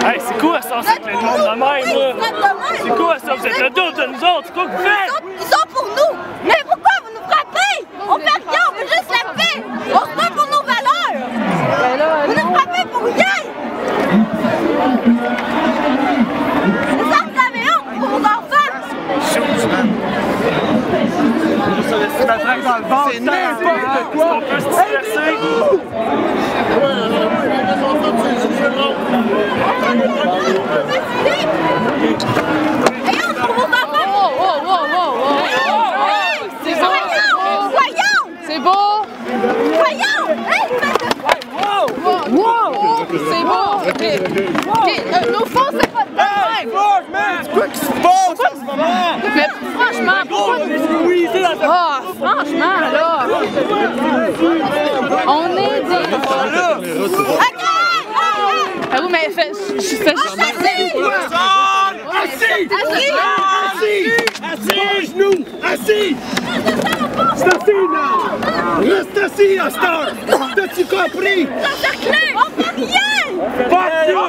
Hey, c'est quoi ça, c'est que le monde de même, là? C'est quoi ça? Vous êtes le dos de nous autres, c'est quoi que vous faites? Ils sont pour nous! Mais pourquoi vous nous frappez? On fait rien, on veut juste la paix! On se bat pour nos valeurs! Vous nous frappez pour rien! C'est ça que vous avez honte pour vos enfants! C'est n'importe quoi! On peut se disperser! C'est beau! Voyons! C'est beau! Ok, nos fonds, c'est pas de même! C'est quoi qui se passe en ce moment? Mais franchement, pourquoi... Ah, franchement, là! On est des... Ah oui, mais fais... Assis, genoux! Assis! C'est assis, là! Reste assis, à cette heure! T'as-tu compris? On fait rien! Pas sûr!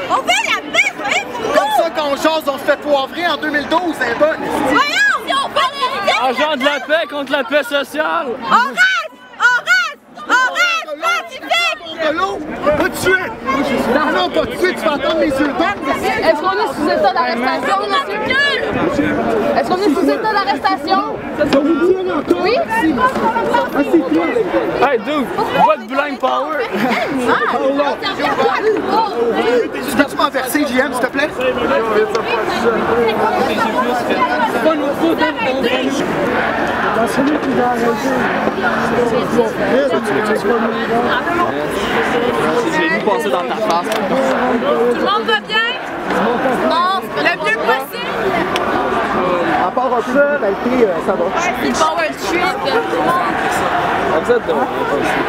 On veut la paix, c'est pour nous! Comme ça qu'on jase, on se fait poivrer en 2012, c'est bonne! Voyons! Si on fait la Agent de la paix contre la paix sociale! On reste! Pacifique! De l'eau! Pas de suite! Non, pas de suite, tu vas entendre mes yeux d'homme! Est-ce qu'on est sous état d'arrestation? Est-ce qu'on est sous état d'arrestation? Oui? Hey, dude! What blind power! Tu peux-tu m'enverser, JM, s'il te plaît? J'ai vu passer dans ta face. Tout le monde va bien? Non, le mieux possible. À part un peu de brutalité, ça va. C'est power trip.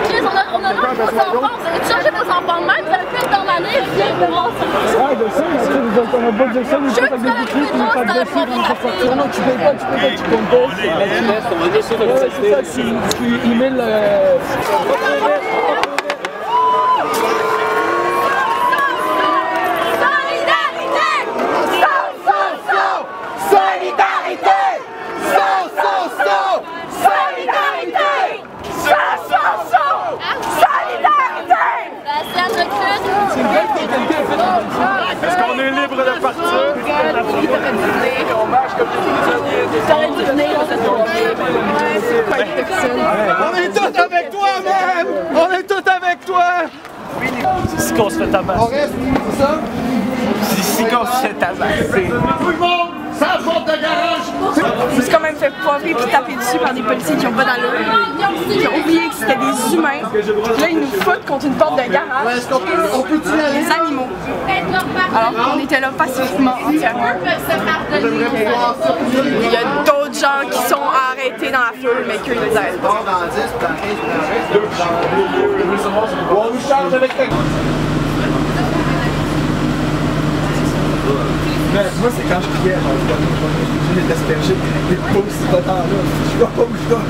Chris, on a notre enfants, vous avez changé vos enfants de même, vous avez fait dans l'année, et puis vous voir ça. Ouais, de ça, on a pas de ça, nous Je veux que tu fasses des trucs, pas de ça, non, tu payes pas, tu comptes pas. Tu email Est-ce qu'on est libre de partir? On est tous avec toi, man! On est tous avec toi! C'est ici qu'on se fait tabasser. On reste, c'est ça? C'est ici qu'on se fait tabasser. Tout le monde, sans porte de garage! Je me suis quand même fait poivrer puis taper dessus par des policiers qui ont pas d'allure. Qui ont oublié que c'était des humains. Puis là, ils nous foutent contre une porte de garage. Est-ce qu'on peut tirer Des animaux. Alors qu'on était là pacifiquement entièrement. Il y a d'autres gens qui sont arrêtés dans la foule, mais qu'eux, ils les aident pas. On nous charge avec ta... Mais moi, c'est quand je priais, je les asperger, les pauvres citotants-là. Je vois pas où je dois.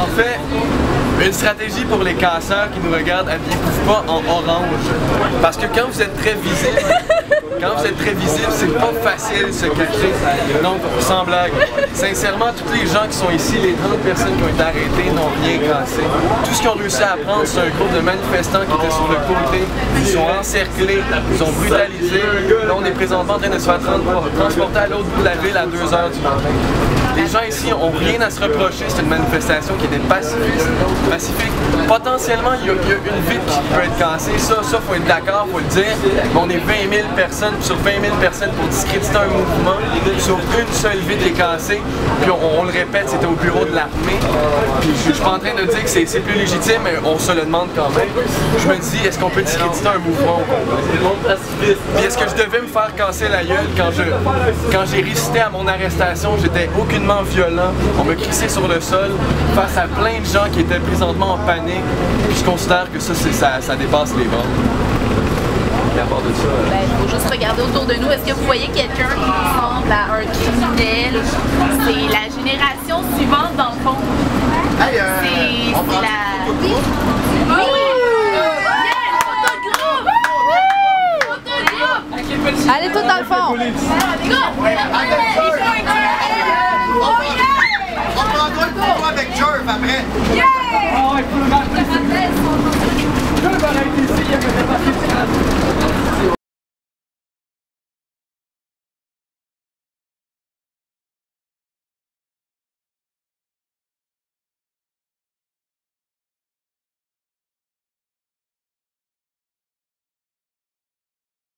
En fait, une stratégie pour les casseurs qui nous regardent, habillez-vous pas en orange. Parce que quand vous êtes très visible, c'est pas facile de se cacher. Donc, sans blague, sincèrement, tous les gens qui sont ici, les 30 personnes qui ont été arrêtées, n'ont rien cassé. Tout ce qu'ils ont réussi à prendre, c'est un groupe de manifestants qui étaient sur le côté. Ils sont encerclés, ils ont brutalisé. Là, on est présentement en train de se faire transporter à l'autre bout de la ville à 2 h du matin. Les gens ici ont rien à se reprocher, c'est une manifestation qui était pacifique. Potentiellement, il y a une ville qui peut être cassée, ça faut être d'accord, faut le dire. Mais on est 20 000 personnes, puis sur 20 000 personnes pour discréditer un mouvement, sur une seule ville qui est cassée, puis on le répète, c'était au bureau de l'armée. Puis je suis pas en train de dire que c'est plus légitime, mais on se le demande quand même. Je me dis, est-ce qu'on peut discréditer un mouvement? Puis est-ce que je devais me faire casser la gueule quand j'ai résisté à mon arrestation, j'étais aucunement violent, on me crissait sur le sol face à plein de gens qui étaient présentement en panique. Puis je considère que ça dépasse les bornes. À part de ça, il faut juste regarder autour de nous. Est-ce que vous voyez quelqu'un qui ressemble à un criminel? C'est la génération suivante dans le fond. C'est la... Oui! est tous dans le fond. On prendra le pouvoir avec Jerv après. Ah ouais, il faut le marquer. Jerv aurait été ici, il avait dépassé